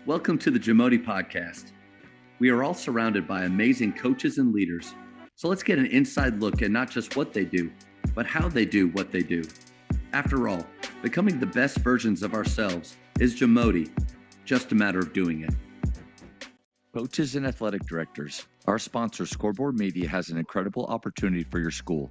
Welcome to the JAMODI Podcast. We are all surrounded by amazing coaches and leaders. So let's get an inside look at not just what they do, but how they do what they do. After all, becoming the best versions of ourselves is JAMODI, just a matter of doing it. Coaches and athletic directors, our sponsor Scoreboard Media has an incredible opportunity for your school.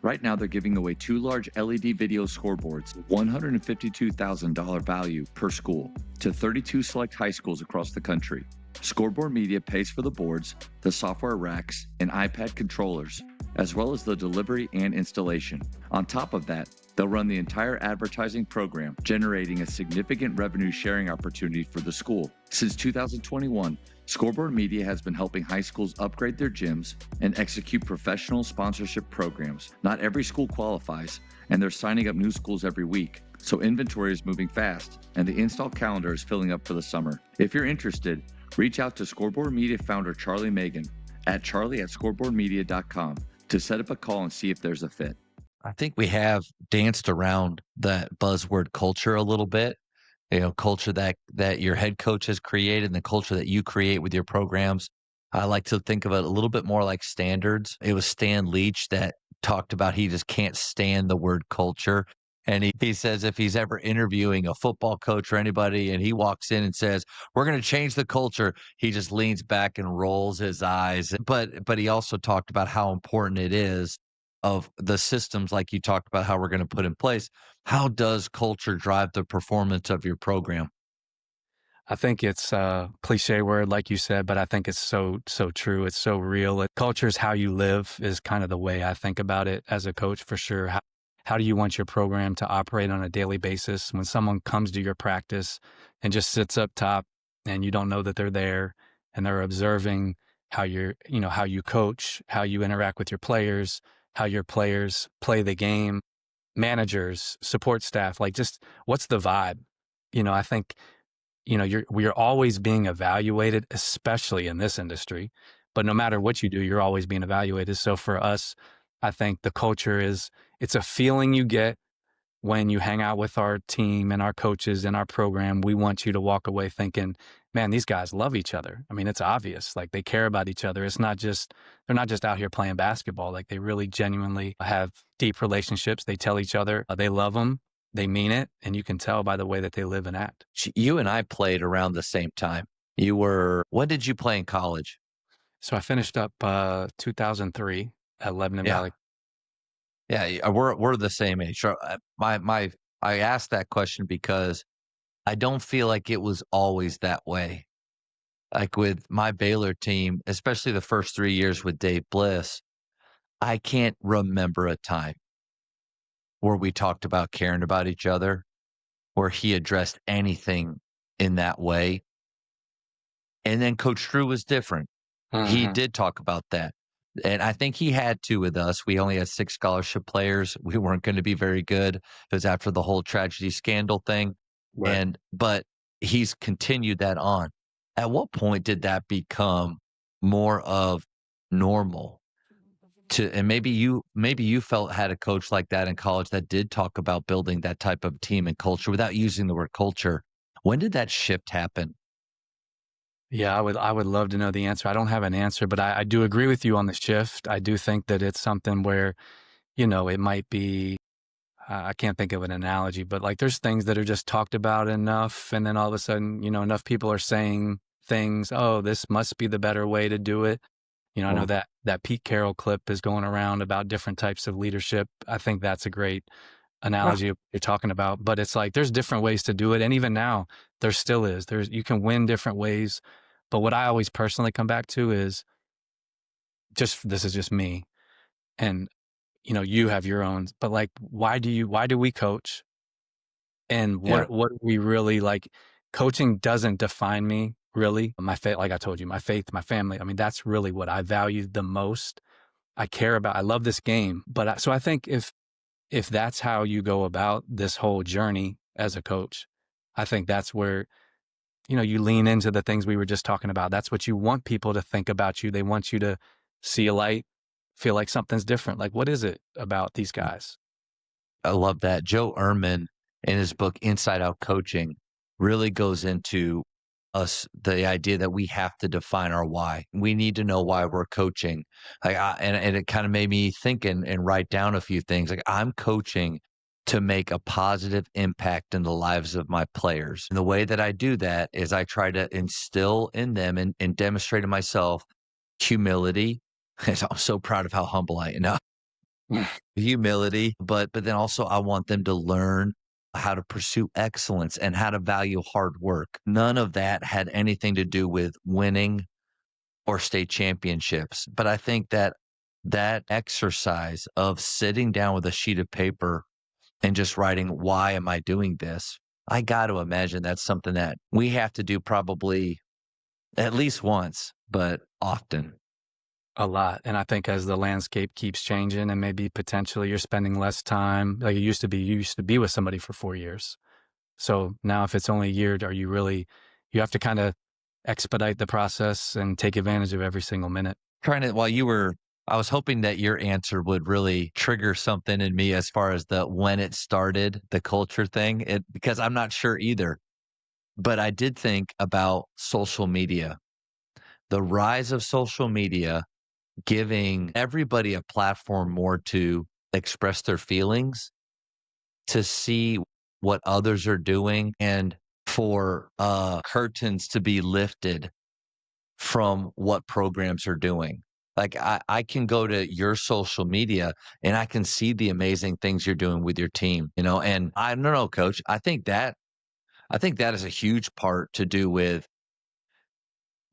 Right now, they're giving away 2 large LED video scoreboards, $152,000 value per school, to 32 select high schools across the country. Scoreboard Media pays for the boards, the software racks, and iPad controllers, as well as the delivery and installation. On top of that, they'll run the entire advertising program, generating a significant revenue sharing opportunity for the school. Since 2021, Scoreboard Media has been helping high schools upgrade their gyms and execute professional sponsorship programs. Not every school qualifies, and they're signing up new schools every week. So inventory is moving fast, and the install calendar is filling up for the summer. If you're interested, reach out to Scoreboard Media founder Charlie Megan at charlie@scoreboardmedia.com to set up a call and see if there's a fit. I think we have danced around that buzzword culture a little bit. Culture that your head coach has created and the culture that you create with your programs. I like to think of it a little bit more like standards. It was Stan Leach that talked about he just can't stand the word culture. And he says if he's ever interviewing a football coach or anybody and he walks in and says, we're going to change the culture, he just leans back and rolls his eyes. But he also talked about how important it is of the systems like you talked about how we're going to put in place. How does culture drive the performance of your program? I think it's a cliche word, like you said, but I think it's so true. It's so real. Culture is how you live is kind of the way I think about it as a coach, for sure. How do you want your program to operate on a daily basis? When someone comes to your practice and just sits up top and you don't know that they're there and they're observing how how you coach, how you interact with your players, how your players play the game, managers, support staff, like just what's the vibe? I think, we're always being evaluated, especially in this industry, but no matter what you do, you're always being evaluated. So for us, I think the culture it's a feeling you get when you hang out with our team and our coaches and our program. We want you to walk away thinking, man, these guys love each other. I mean, it's obvious, like they care about each other. They're not just out here playing basketball. Like they really genuinely have deep relationships. They tell each other they love them. They mean it. And you can tell by the way that they live and act. You and I played around the same time. When did you play in college? So I finished up 2003 at Lebanon Valley. Yeah, we're the same age. I asked that question because I don't feel like it was always that way. Like with my Baylor team, especially the first 3 years with Dave Bliss, I can't remember a time where we talked about caring about each other, where he addressed anything in that way. And then Coach Drew was different. He did talk about that. And I think he had to with us. We only had 6 scholarship players. We weren't going to be very good. It was after the whole tragedy scandal thing. Right. But he's continued that on. At what point did that become more of normal? And maybe you had a coach like that in college that did talk about building that type of team and culture without using the word culture. When did that shift happen? Yeah, I would love to know the answer. I don't have an answer, but I do agree with you on the shift. I do think that it's something where, it might be, I can't think of an analogy, but like there's things that are just talked about enough. And then all of a sudden, enough people are saying things, oh, this must be the better way to do it. I know that Pete Carroll clip is going around about different types of leadership. I think that's a great analogy you're talking about, but it's like there's different ways to do it. And even now there still is. You can win different ways. But what I always personally come back to is this is just me. And, you have your own, but like, why do we coach? And what we really like, coaching doesn't define me really. My faith, like I told you, my faith, my family. I mean, that's really what I value the most. I care about, I love this game. So I think if that's how you go about this whole journey as a coach, I think that's where, you lean into the things we were just talking about. That's what you want people to think about you. They want you to see a light, feel like something's different. Like, what is it about these guys? I love that. Joe Ehrmann, in his book, Inside Out Coaching, really goes into us the idea that we have to define our why. We need to know why we're coaching. And it kind of made me think and write down a few things. Like, I'm coaching to make a positive impact in the lives of my players. And the way that I do that is I try to instill in them and demonstrate to myself humility. I'm so proud of how humble I am. Humility, but then also I want them to learn how to pursue excellence and how to value hard work. None of that had anything to do with winning or state championships. But I think that that exercise of sitting down with a sheet of paper and just writing, why am I doing this? I got to imagine that's something that we have to do probably at least once, but often. A lot. And I think as the landscape keeps changing and maybe potentially you're spending less time, like you used to be with somebody for 4 years. So now if it's only a year, you have to kind of expedite the process and take advantage of every single minute. I was hoping that your answer would really trigger something in me as far as when it started, the culture thing, because I'm not sure either. But I did think about social media, the rise of social media, giving everybody a platform more to express their feelings, to see what others are doing, and for curtains to be lifted from what programs are doing. Like, I can go to your social media and I can see the amazing things you're doing with your team, and I don't know, coach, I think that is a huge part to do with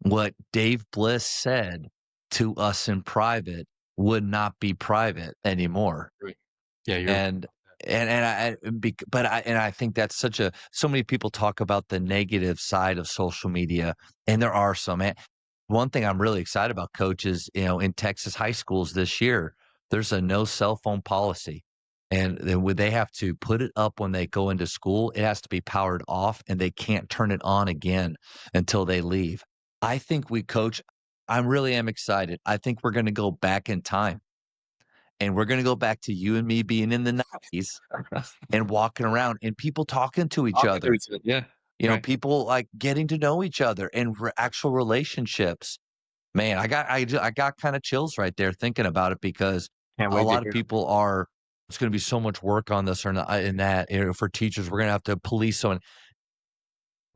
what Dave Bliss said to us in private would not be private anymore. Right. Yeah, I think that's so many people talk about the negative side of social media, and there are some. One thing I'm really excited about, coach, is, in Texas high schools this year, there's a no cell phone policy. And then they have to put it up when they go into school. It has to be powered off, and they can't turn it on again until they leave. I think I really am excited. I think we're going to go back in time, and we're going to go back to you and me being in the 90s and walking around and people talking to each other. Yeah. Right. People like getting to know each other and actual relationships. Man, I got kind of chills right there thinking about it, because a lot of people it's going to be so much work on this or not in that. For teachers, we're going to have to police someone.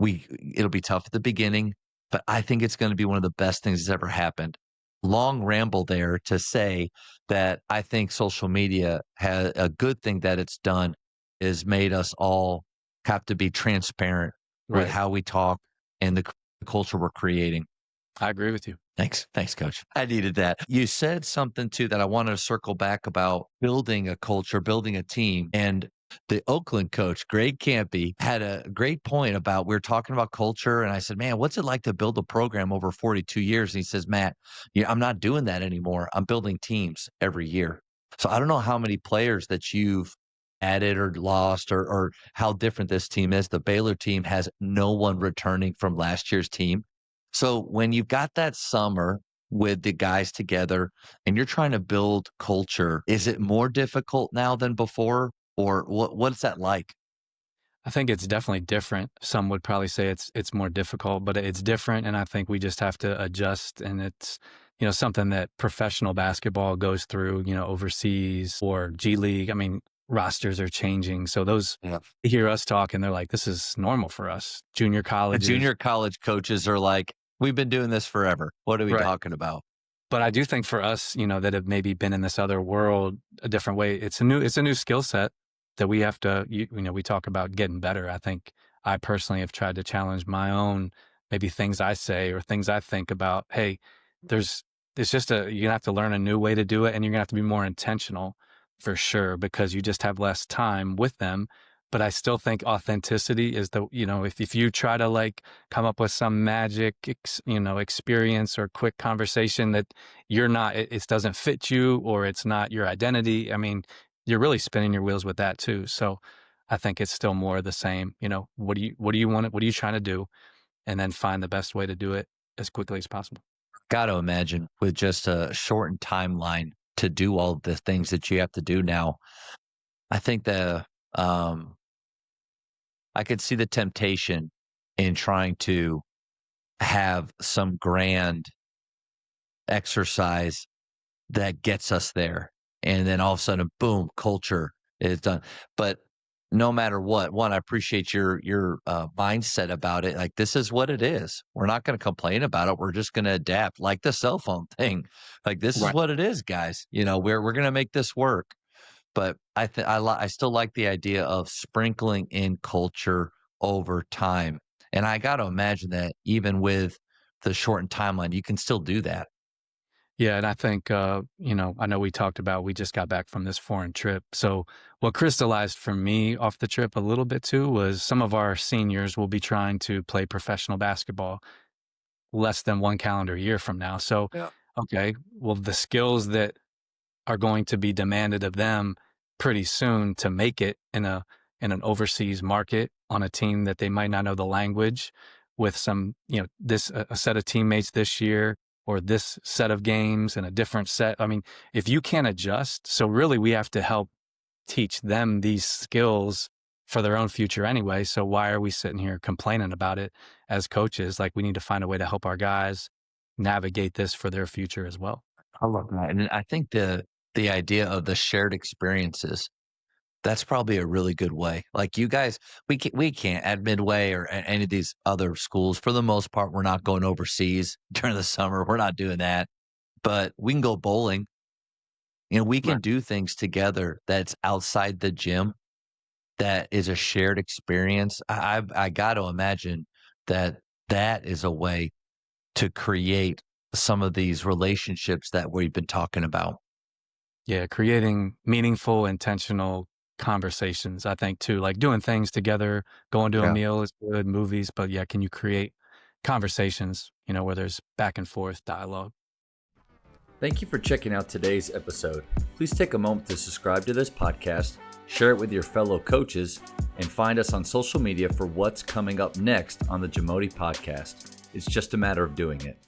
It'll be tough at the beginning, but I think it's going to be one of the best things that's ever happened. Long ramble there to say that I think social media has a good thing that it's done is made us all have to be transparent with how we talk and the culture we're creating. I agree with you. Thanks, coach. I needed that. You said something too that I wanted to circle back about building a culture, building a team. And the Oakland coach, Greg Campy, had a great point about, we were talking about culture. And I said, man, what's it like to build a program over 42 years? And he says, Matt, I'm not doing that anymore. I'm building teams every year. So I don't know how many players that you've added or lost or how different this team is. The Baylor team has no one returning from last year's team. So when you've got that summer with the guys together and you're trying to build culture, is it more difficult now than before? Or what's that like? I think it's definitely different. Some would probably say it's more difficult, but it's different. And I think we just have to adjust. And it's, something that professional basketball goes through, overseas or G League. I mean, rosters are changing. So they hear us talk and they're like, this is normal for us. Junior college coaches are like, we've been doing this forever. What are we talking about? But I do think for us, that have maybe been in this other world a different way, it's a new skill set that we have to, we talk about getting better. I think I personally have tried to challenge my own, maybe things I say or things I think about. Hey, it's just you're going to have to learn a new way to do it, and you're going to have to be more intentional for sure, because you just have less time with them. But I still think authenticity is if you try to like come up with some magic, experience or quick conversation that you're not, it doesn't fit you or it's not your identity. I mean, you're really spinning your wheels with that too. So I think it's still more of the same. What do you want? What are you trying to do? And then find the best way to do it as quickly as possible. Got to imagine with just a shortened timeline to do all the things that you have to do now. I think I could see the temptation in trying to have some grand exercise that gets us there. And then all of a sudden, boom, culture is done. But no matter what, one, I appreciate your mindset about it. Like, this is what it is. We're not going to complain about it. We're just going to adapt, like the cell phone thing. Like, this is Right. what it is, guys. We're going to make this work. But I still like the idea of sprinkling in culture over time. And I got to imagine that even with the shortened timeline, you can still do that. Yeah, and I think, I know we talked about, we just got back from this foreign trip. So what crystallized for me off the trip a little bit too was some of our seniors will be trying to play professional basketball less than 1 calendar year from now. So, Yeah. okay, well, the skills that are going to be demanded of them pretty soon to make it in an overseas market on a team that they might not know the language, with some, a set of teammates this year, or this set of games and a different set. I mean, if you can't adjust, so really we have to help teach them these skills for their own future anyway. So why are we sitting here complaining about it as coaches? Like, we need to find a way to help our guys navigate this for their future as well. I love that. And I think the idea of the shared experiences, that's probably a really good way. Like, you guys, we can't at Midway or any of these other schools, for the most part, we're not going overseas during the summer. We're not doing that. But we can go bowling. We can Right. do things together that's outside the gym, that is a shared experience. I got to imagine that that is a way to create some of these relationships that we've been talking about. Yeah, creating meaningful, intentional conversations, I think too. Like, doing things together, going to a Yeah. meal is good, movies, but yeah, can you create conversations, where there's back and forth dialogue? Thank you for checking out today's episode. Please take a moment to subscribe to this podcast, share it with your fellow coaches, and find us on social media for what's coming up next on the JAMODI Podcast. It's just a matter of doing it.